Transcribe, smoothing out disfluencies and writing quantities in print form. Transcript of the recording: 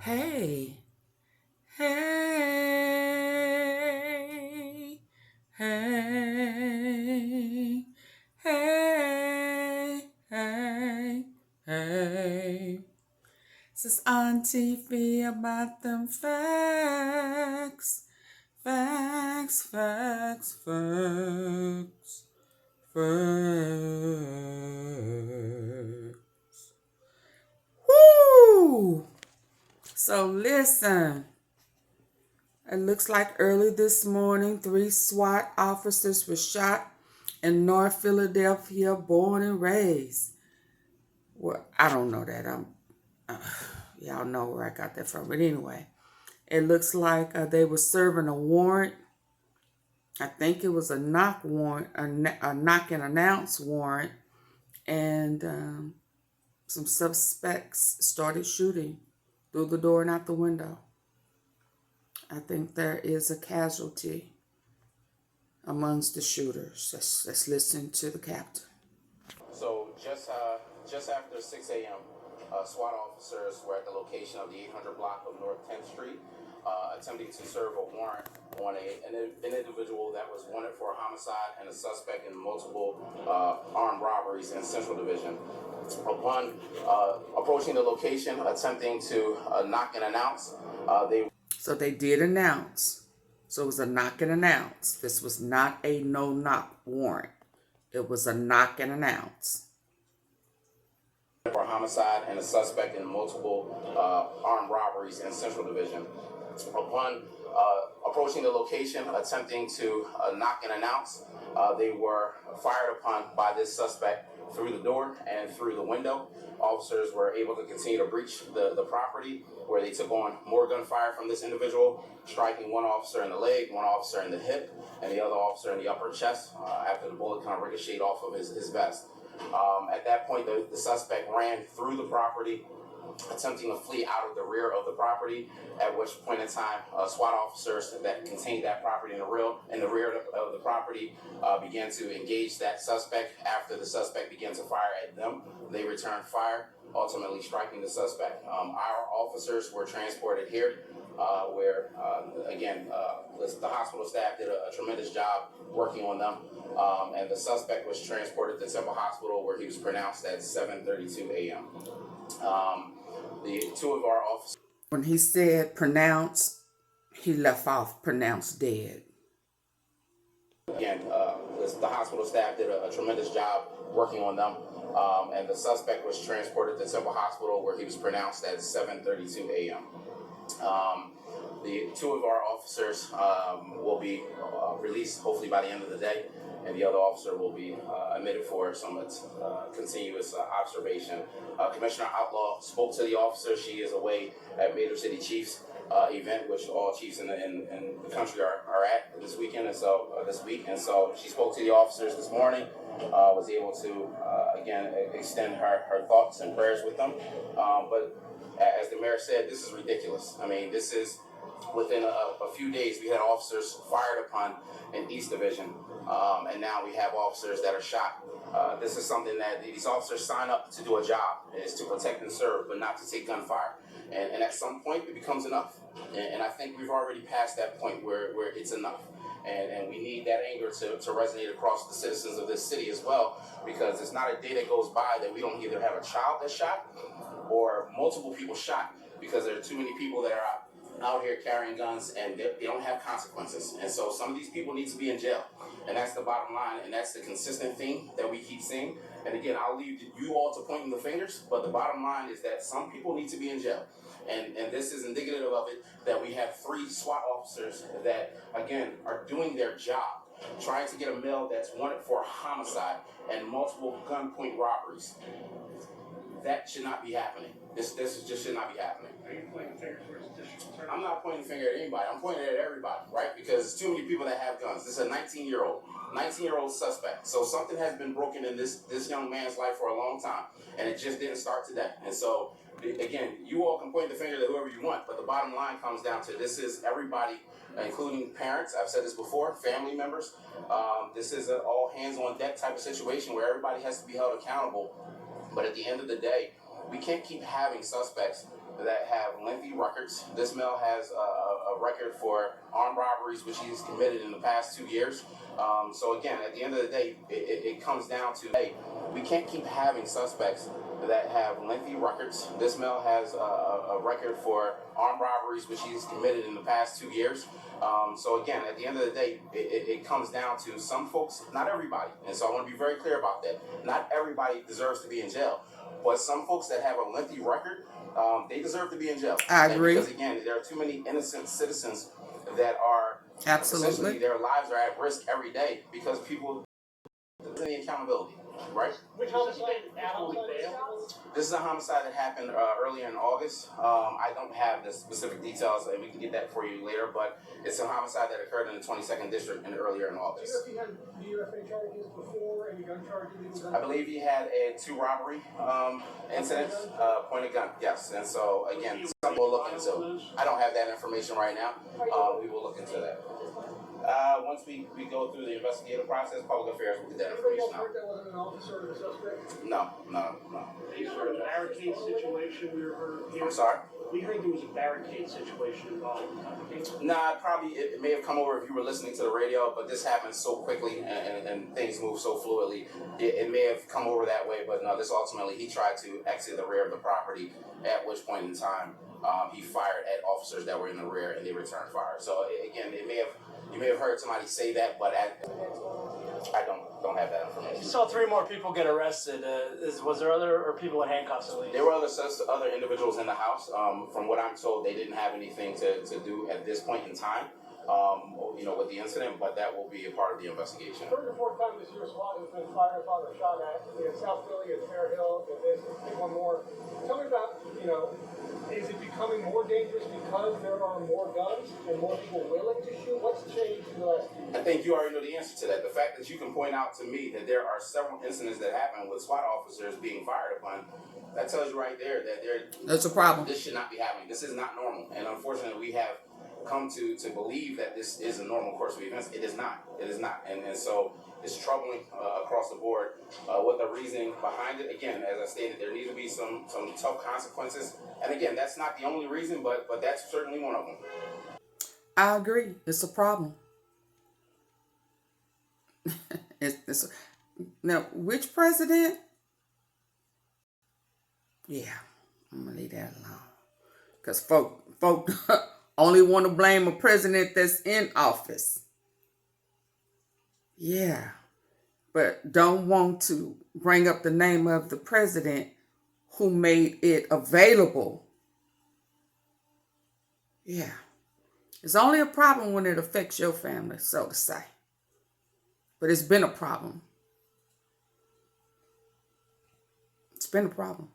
Hey, hey, hey, hey, hey, hey. This is AunTeaFee about them facts, facts, facts, facts, facts. Woo! So listen. It looks like early this morning, 3 SWAT officers were shot in North Philadelphia, born and raised. Well, I don't know that. Y'all know where I got that from. But anyway, it looks like they were serving a warrant. I think it was a knock warrant, a knock and announce warrant, and some suspects started shooting through the door and out the window. I think there is a casualty amongst the shooters. Let's listen to the captain. So just after 6 a.m., SWAT officers were at the location of the 800 block of North 10th Street, attempting to serve a warrant on an individual that was wanted for a homicide and a suspect in multiple armed robberies in Central Division. Upon approaching the location, attempting to knock and announce, So they did announce. So it was a knock and announce. This was not a no-knock warrant. It was a knock and announce. For a homicide and a suspect in multiple armed robberies in Central Division. Upon approaching the location, attempting to knock and announce, they were fired upon by this suspect through the door and through the window. Officers were able to continue to breach the property, where they took on more gunfire from this individual, striking one officer in the leg, one officer in the hip, and the other officer in the upper chest after the bullet kind of ricocheted off of his vest. At that point, the suspect ran through the property, attempting to flee out of the rear of the property, at which point in time, SWAT officers that contained that property in the rear of the property began to engage that suspect. After the suspect began to fire at them, they returned fire, ultimately striking the suspect. Our officers were transported here, where, again, the hospital staff did a tremendous job working on them, and the suspect was transported to Temple Hospital, where he was pronounced at 7:32 a.m. The two of our officers... When he said pronounce, he left off pronounced dead. Again, the hospital staff did a tremendous job working on them, and the suspect was transported to Temple Hospital, where he was pronounced at 7:32 a.m. The two of our officers will be released hopefully by the end of the day, and the other officer will be admitted for some continuous observation. Commissioner Outlaw spoke to the officer. She is away at Major City Chiefs event, which all chiefs in the country are at this weekend, and so this week. And so she spoke to the officers this morning. Was able to again extend her thoughts and prayers with them. But as the mayor said, this is ridiculous. I mean, this is within a few days we had officers fired upon in East Division, and now we have officers that are shot. This is something that these officers sign up to do a job, is to protect and serve, but not to take gunfire. And at some point it becomes enough. And I think we've already passed that point where it's enough. And we need that anger to resonate across the citizens of this city as well, because it's not a day that goes by that we don't either have a child that's shot or multiple people shot, because there are too many people that are out here carrying guns and they don't have consequences. And so some of these people need to be in jail. And that's the bottom line, and that's the consistent thing that we keep seeing. And again, I'll leave you all to pointing the fingers, but the bottom line is that some people need to be in jail. And this is indicative of it, that we have 3 SWAT officers that, again, are doing their job, trying to get a male that's wanted for a homicide and multiple gunpoint robberies. That should not be happening. This just should not be happening. Are you pointing fingers towards the district attorney? I'm not pointing the finger at anybody. I'm pointing at everybody, right? Because there's too many people that have guns. This is a 19-year-old suspect. So something has been broken in this young man's life for a long time, and it just didn't start today. And so, again, you all can point the finger at whoever you want, but the bottom line comes down to this is everybody, including parents. I've said this before, family members. This is an all hands on deck type of situation where everybody has to be held accountable. But at the end of the day, we can't keep having suspects that have lengthy records. This male has a record for armed robberies, which he's committed in the past 2 years. So again, at the end of the day, it comes down to, hey, we can't keep having suspects that have lengthy records. This male has a record for armed robberies, which he's committed in the past 2 years. So again, at the end of the day, it comes down to some folks, not everybody. And so I want to be very clear about that. Not everybody deserves to be in jail. But some folks that have a lengthy record, they deserve to be in jail. I agree. Because again, there are too many innocent citizens that are Absolutely. essentially their lives are at risk every day because people there's any accountability, right? Which homicide actually failed? This is a homicide that happened earlier in August. I don't have the specific details, and we can get that for you later. But it's a homicide that occurred in the 22nd district earlier in August. Do you know if he had DUFA charges before, any gun charges? I believe he had 2 robbery incidents, pointed gun, yes. And so again, something we'll look into. I don't have that information right now. We will look into that. Once we go through the investigative process, public affairs will get that information out. That wasn't an officer or a suspect? No. Is there a barricade situation we were here? I'm sorry? We heard there was a barricade situation involved. Nah, it may have come over if you were listening to the radio, but this happened so quickly and things move so fluidly. It may have come over that way, but no, this ultimately, he tried to exit the rear of the property, at which point in time, he fired at officers that were in the rear and they returned fire. So again, you may have heard somebody say that, but I don't have that information. You saw 3 more people get arrested. Was there other people in handcuffs at least? There were other individuals in the house. From what I'm told, they didn't have anything to do at this point in time, with the incident, but that will be a part of the investigation. Third or fourth time this year, Swat has been fired upon or shot at in South Philly and Fair Hill, and this, one more. Tell me about, is it becoming more dangerous because there are more guns and more people willing to shoot? What's changed in the last few years? I think you already know the answer to that. The fact that you can point out to me that there are several incidents that happen with SWAT officers being fired upon, that tells you right there that That's a problem. This should not be happening. This is not normal. And unfortunately, we have come to believe that this is a normal course of events. It is not. It is not. And so it's troubling across the board. What the reasoning behind it, again, as I stated, there need to be some tough consequences. And again, that's not the only reason, but that's certainly one of them. I agree. It's a problem. Now, which president? Yeah, I'm going to leave that alone. Because folk only want to blame a president that's in office. Yeah, but don't want to bring up the name of the president who made it available. Yeah. It's only a problem when it affects your family, so to say. But it's been a problem. It's been a problem.